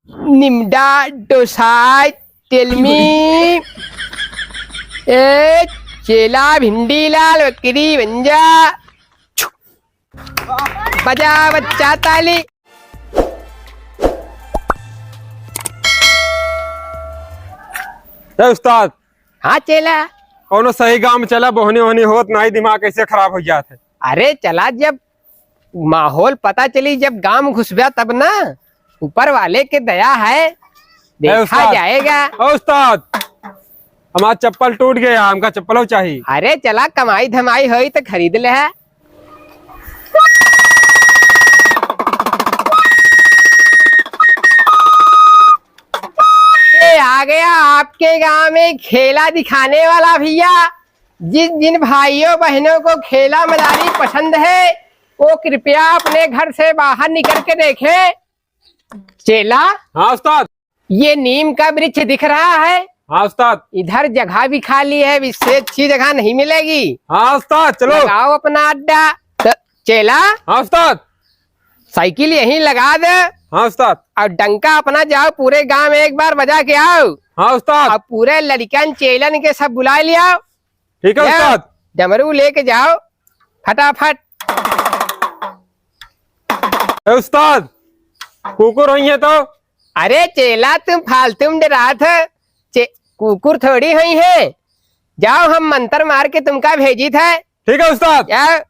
निम्डा डोसाई तेलमी ए चेला भिंडी लाल बकरी बंजा बजा बच्चा ताली। उस्ताद हाँ चेला कौनो सही गांव में चला बोहनी वोहनी होत नहीं दिमाग कैसे खराब हो जात है। अरे चला जब माहौल पता चली जब गांव घुस गया तब ना ऊपर वाले के दया है देखा उस्ताद, जाएगा। उस्ताद हमारा चप्पल टूट गया हमका चप्पल चाहिए। अरे चला कमाई धमाई हुई तो खरीद ले है। ये आ गया आपके गांव में खेला दिखाने वाला भैया। जिन भाइयों बहनों को खेला मदारी पसंद है वो कृपया अपने घर से बाहर निकल के देखे। चेला हाँ उस्ताद। ये नीम का वृक्ष दिख रहा है। हाँ उस्ताद। इधर जगह भी खाली है, इससे अच्छी जगह नहीं मिलेगी। हाँ उस्ताद चलो लगाओ अपना अड्डा। तो चेला हाँ उस्ताद। साइकिल यहीं लगा दे हाँ उस्ताद। और डंका अपना जाओ पूरे गांव में एक बार बजा के आओ। हाँ उस्ताद। और पूरे लड़कन चेलन के सब बुला लिया। ठीक है उस्ताद। डमरू लेके जाओ फटाफट। उस्ताद कुकुर हुई है तो। अरे चेला तुम फालतू में डरा था। कुकुर थोड़ी हुई है। जाओ हम मंत्र मार के तुमका भेजी था। ठीक है उस्ताद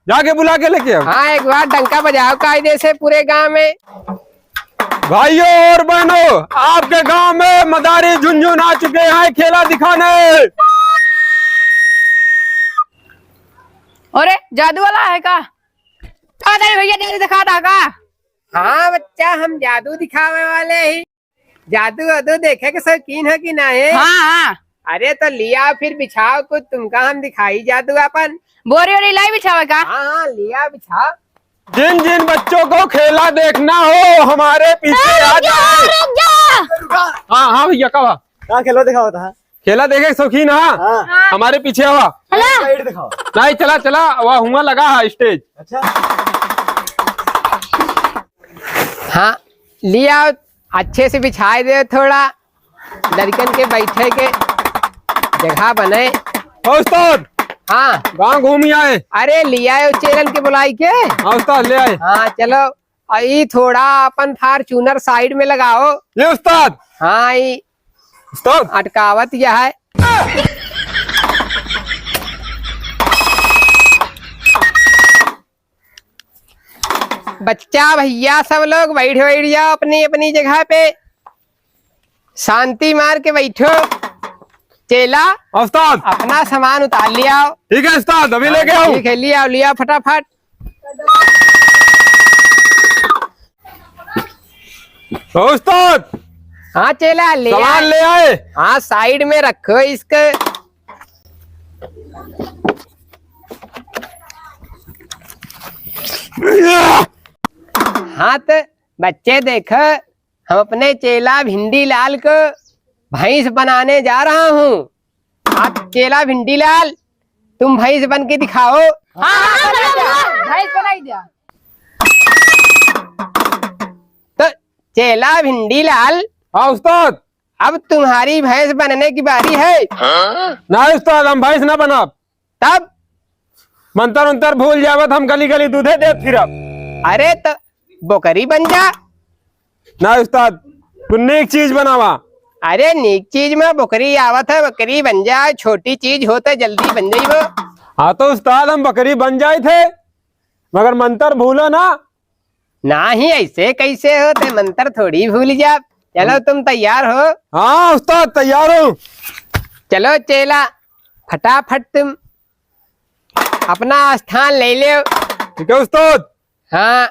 जाके बुला के लेके आओ। हाँ एक बार डंका बजाओ कायदे से पूरे गांव में। भाइयों और बहनों आपके गांव में मदारी झुंझुन आ चुके हैं खेला दिखाने। अरे जादू वाला है का? भैया जादू दिखा था का? हाँ बच्चा हम जादू दिखावे वाले ही। जादू वादू देखे के शौकीन है कि नहीं? हाँ। अरे तो लिया फिर बिछाओ कुछ तुमका हम दिखाई जादू अपन। बोरी और लाई बिछावे का? हाँ लिया बिछाओ। जिन जिन बच्चों को खेला देखना हो हमारे पीछे आ जाए। हाँ हाँ भैया कब कहाँ खेलो दिखाओ था? खेला देखे शौकीन हाँ हमारे पीछे हुआ साइड दिखाओ। नहीं चला चला वह हुआ लगा है स्टेज। अच्छा हाँ लिया अच्छे से बिछाए दे थोड़ा लड़कन के बैठे के जगह बने। उस्ताद हाँ गाँव घूम आए। अरे लिया चेलन के बुलाई के। हाँ उस्ताद ले आए। हाँ चलो आई थोड़ा अपन फार्चूनर साइड में लगाओ। ये उस्ताद। हाँ ई उस्ताद अटकावत यह है। बच्चा भैया सब लोग बैठ जाओ अपनी अपनी जगह पे शांति मार के बैठो। चेला उस्ताद अपना सामान उतार लिया। ठीक है उस्ताद अभी लेके आओ। ठीक है लिया फटाफट। उस्ताद हाँ चेला ले सामान ले आए। हाँ साइड में रखो इसको। हाँ तो बच्चे देखो हम अपने चेला भिंडी लाल को भैंस बनाने जा रहा हूँ। आप चेला भिंडी लाल तुम भैंस बन के दिखाओ। भैंस बनाई दिया। तो चेला भिंडी लाल हाँ उस्ताद अब तुम्हारी भैंस बनने की बारी है। नहीं उस्ताद हम भैंस ना बना। तब मंतर उन्तर भूल जावत हम गली गली दूधे दे फिर अब। अरे तो बोकरी बन जा। ना उस्ताद तू नेक चीज बनावा। अरे नीक चीज में बकरी आवत है बकरी बन जाए। छोटी चीज हो तो जल्दी बन जाई वो। हाँ तो उस्ताद हम बकरी बन जाए थे मगर मंतर भूलो ना। ना ही ऐसे कैसे होते मंत्र थोड़ी भूल जा। चलो तुम तैयार हो? हाँ उस्ताद तैयार हूँ। चलो चेला फटाफट तुम अपना स्थान ले लो। ठीक है उस्ताद। हाँ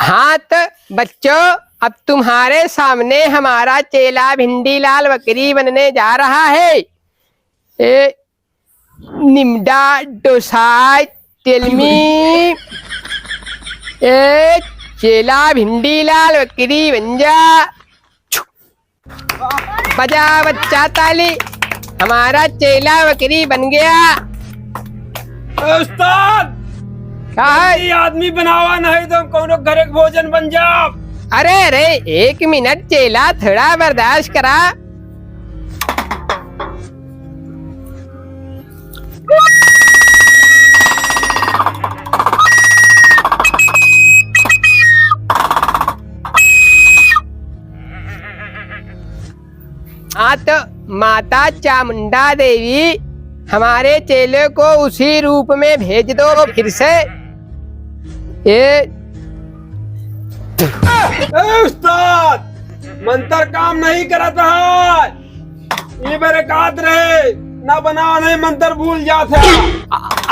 हाँ तो बच्चों अब तुम्हारे सामने हमारा चेला भिंडी लाल बकरी बनने जा रहा है। ए निम्डा डोसाई तेलमी ए चेला भिंडी लाल बकरी बन जा बजा बच्चा ताली। हमारा चेला बकरी बन गया। उस्ताद क्या है? ये आदमी बनावा नहीं तो कोनो घर के भोजन बन जाओ। अरे अरे 1 मिनट चेला, थोड़ा बर्दाश्त करा। हाँ तो माता चामुंडा देवी हमारे चेले को उसी रूप में भेज दो फिर से। ये उस्ताद मंत्र काम नहीं करता है। ये बरकत रहे ना बनावा नहीं मंत्र भूल जाता।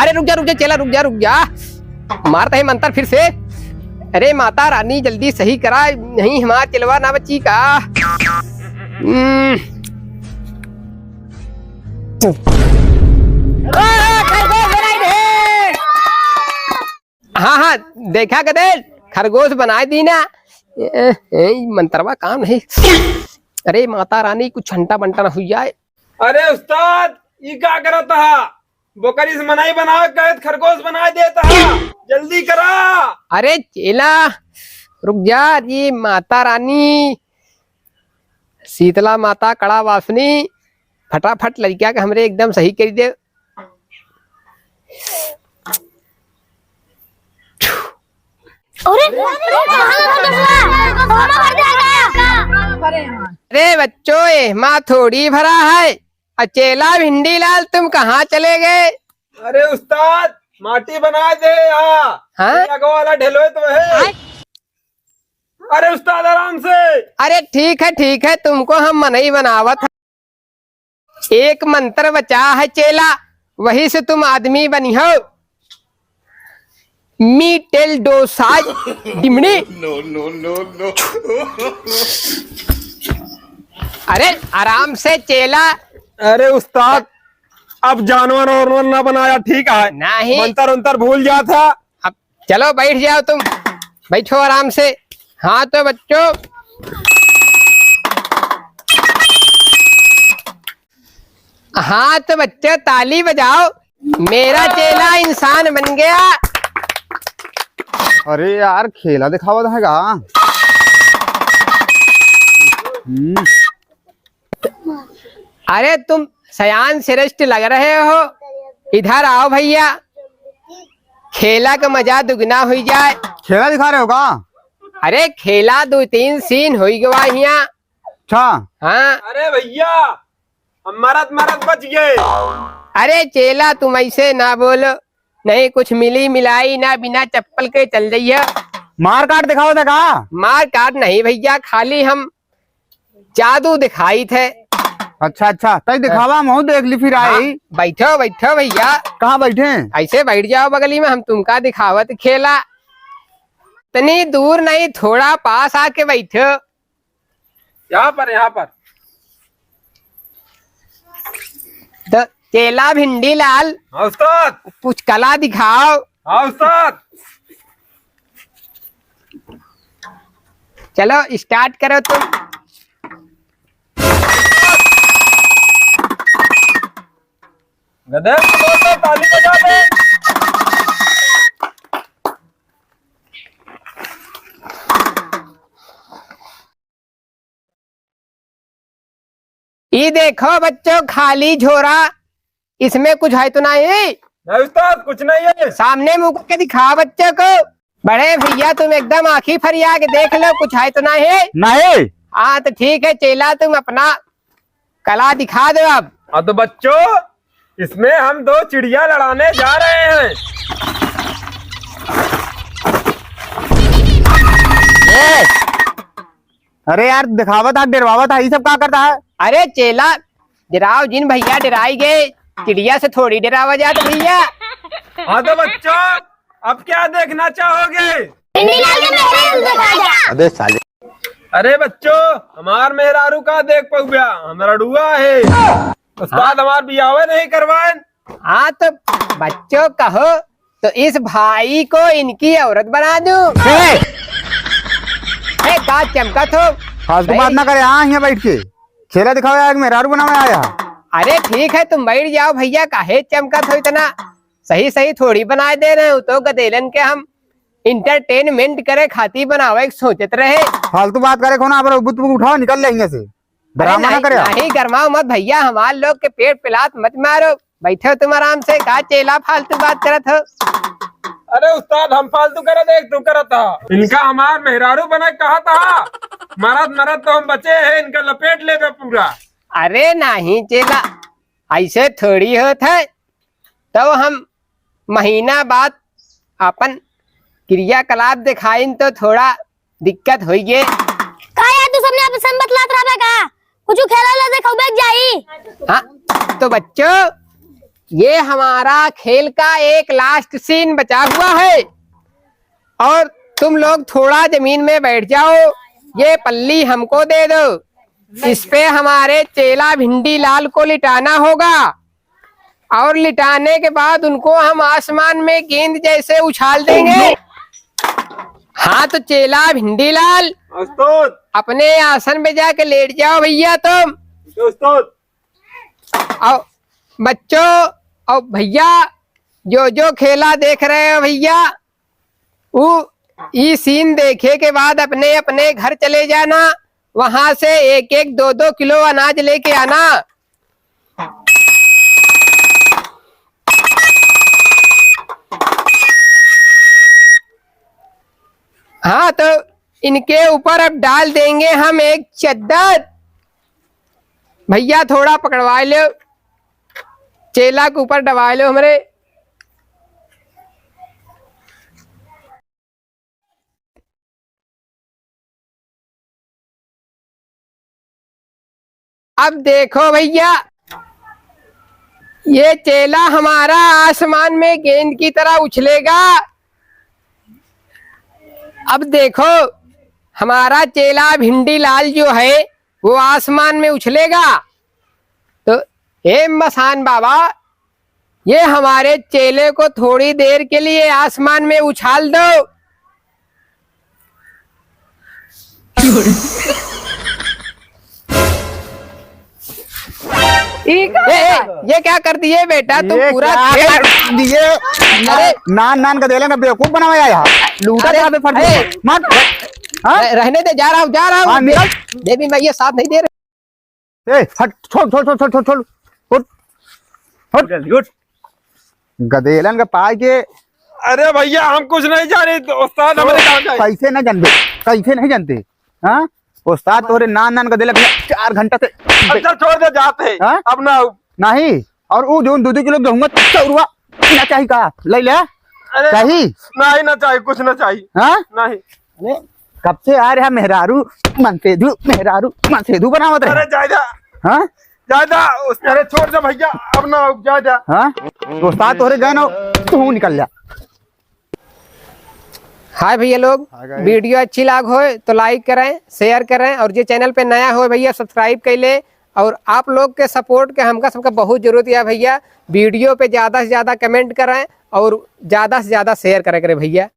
अरे रुक जा चेला, रुक जा मारता है मंत्र फिर से। अरे माता रानी जल्दी सही करा, नहीं हमारा चिलवा ना बच्ची का। हाँ देखा कदे खरगोश बना दी ना। मंत्रवा काम नहीं। अरे माता रानी कुछ छंटा बंटा ना हुई जाए। अरे उस्ताद ये क्या करता है? बकरी से मनाई बना के खरगोश बना देता है। जल्दी करा। अरे चेला रुक जा, ये माता रानी शीतला माता कड़ा वासनी फटाफट लड़किया के हमरे एकदम सही कर दे। अरे बच्चों माँ थोड़ी भरा है। अचेला भिंडी लाल तुम कहाँ चले गए? अरे उस्ताद माटी बना दे यहाँ। हाँ? वाला ढेलो तो है। अरे उस्ताद आराम से। अरे ठीक है तुमको हम मनई बनावत है। एक मंत्र बचा है चेला, वही से तुम आदमी बनी हो। मी टेल डोसाज डिमनी। नो। अरे आराम से चेला। अरे उस्ताद अब जानवर और ना बनाया ठीक है। नहीं मंत्र अंतर भूल जाता। अब चलो बैठ जाओ, तुम बैठो आराम से। हाँ तो बच्चों ताली बजाओ, मेरा चेला इंसान बन गया। अरे यार खेला दिखावा था का। अरे तुम सयान श्रेष्ठ लग रहे हो, इधर आओ भैया, खेला का मजा दुगना हो जाए। खेला दिखा रहे हो का? अरे खेला 2-3 सीन हो गवा यहाँ। अच्छा हाँ अरे भैया हम मरद बच गए। अरे चेला तुम ऐसे ना बोलो, नहीं कुछ मिली मिलाई ना, बिना चप्पल के चल जाइए। मार काट दिखावा था का? मार काट नहीं भैया, खाली हम जादू दिखाई थे। अच्छा तय दिखावा हम देख ली फिर आई। बैठो भैया। कहाँ बैठे? ऐसे बैठ जाओ बगली में, हम तुमका दिखावत खेला। इतनी दूर नहीं, थोड़ा पास आके बैठो। यहाँ पर तो चेला भिंडी लाल हाँ उस्ताद। कुछ कला दिखाओ। हाँ उस्ताद। चलो स्टार्ट करो तुम। गधे ताली बजा दे। ये देखो बच्चों खाली झोरा, इसमें कुछ है तो नहीं? नहीं उस्ताद कुछ नहीं है। सामने मुंह करके दिखा बच्चों को। बड़े भैया तुम एकदम आंखी फरिया के देख लो, कुछ है तो नहीं? नहीं। हाँ तो ठीक है चेला, तुम अपना कला दिखा दो अब। हाँ तो बच्चों इसमें हम 2 चिड़िया लड़ाने जा रहे हैं। अरे यार दिखावा था, डरवावा था, ये सब क्या करता है? अरे चेला डराओ जिन भैया, डराई गए चिड़िया से थोड़ी डरावा जात भैया। हाँ तो बच्चों अब क्या देखना चाहोगे? अबे साले। अरे बच्चों हमार मेहरारू का देख पहुआ, हमारा डुआ है। उस्ताद हमार बियावे नहीं करवाए। हाँ तो बच्चों कहो तो इस भाई को इनकी औरत बना दूं। का चमका थो फालतू बात ना करे। हाँ यहाँ बैठ के खेला दिखाओ यार, मेहरारू बना में आया। अरे ठीक है, तुम बैठ जाओ भैया, काहे चमकत हो इतना। सही सही थोड़ी बनाए दे रहे हो, तो गदेलन के हम इंटरटेनमेंट करे खाती बनावे सोचत रहे। फालतू बात करे कौन आप बुत उठाओ निकल लेंगे से ड्रामा ना करे। नहीं गरमाओ मत भैया, हमारे लोग के पेट पिलात मत मारो। बैठे हो तुम आराम से, का चेला फालतू बात करत हो। अरे उस्ताद हम फालतू करे देख तू करत था। इनका हमार मेहरारू बना कहा था, मरद मरद तो हम बचे हैं, इनका लपेट ले पूरा। अरे नहीं चेला, ऐसे थोड़ी होत है। तो हम महीना बाद अपन क्रियाकलाप दिखाइन तो थोड़ा दिक्कत होई गे। का यार तू सबने आप संग बतलात रहा का कुछ खेला ला देखो बैठ जाई। हाँ तो बच्चों, ये हमारा खेल का एक लास्ट सीन बचा हुआ है और तुम लोग थोड़ा जमीन में बैठ जाओ। ये पल्ली हमको दे दो, इस पे हमारे चेला भिंडी लाल को लिटाना होगा और लिटाने के बाद उनको हम आसमान में गेंद जैसे उछाल देंगे। हाँ तो चेला भिंडी लाल उस्ताद अपने आसन पे जाके लेट जाओ भैया तुम। उस्ताद और बच्चों और भैया जो जो खेला देख रहे हो भैया, वो ये सीन देखे के बाद अपने अपने घर चले जाना, वहां से एक एक दो दो किलो अनाज लेके आना। हाँ तो इनके ऊपर अब डाल देंगे हम एक चद्दर। भैया थोड़ा पकड़वा लो, चेला के ऊपर दबा लो हमरे। अब देखो भैया, ये चेला हमारा आसमान में गेंद की तरह उछलेगा। अब देखो हमारा चेला भिंडी लाल जो है वो आसमान में उछलेगा। तो हे मसान बाबा, ये हमारे चेले को थोड़ी देर के लिए आसमान में उछाल दो। ये क्या कर दिए बेटा तुम? पूरा खेल दिए। अरे नान नान का देलेंगे बेवकूफ बनाया यहाँ लूटा अरे, यहाँ पे फट अरे, मत। हाँ? रहने दे, जा रहा हूँ हाँ, निकल। देवी मैं ये साथ नहीं दे रही। ए हट, छोड़ छोड़ छोड़ छोड़ छोड़ छोड़ उठ उठ गदेलन का पाए के। अरे भैया हम कुछ नहीं जाने, उस्ताद हमारे कहाँ जाए। कैसे नहीं जानते, कैसे नहीं जानते। हाँ उस्ताद तोरे नान नान का देला 4 घंटा से। अच्छा छोड़ दे, जाते हैं हाँ? अब ना। नहीं और वो जो 2-2 किलो गेहूं चौरुआ ना चाहिए का ले ले अरे चाहिए। नहीं ना चाहिए, कुछ ना चाहिए। हाँ नहीं कब से आ रहा मेहरारू मनसेधु बनावत अरे रहे। जायदा हाँ जायदा अरे छोड़ दे भैया, अब ना जायदा। हाँ उस्ताद तोरे गए ना तू निकल जा। हाय भैया लोग, वीडियो अच्छी लाग हो तो लाइक करें, शेयर करें और जो चैनल पे नया हो भैया सब्सक्राइब कर ले। और आप लोग के सपोर्ट के हमका सबका बहुत जरूरत है भैया। वीडियो पे ज्यादा से ज्यादा कमेंट करें और ज्यादा से ज्यादा शेयर करें भैया।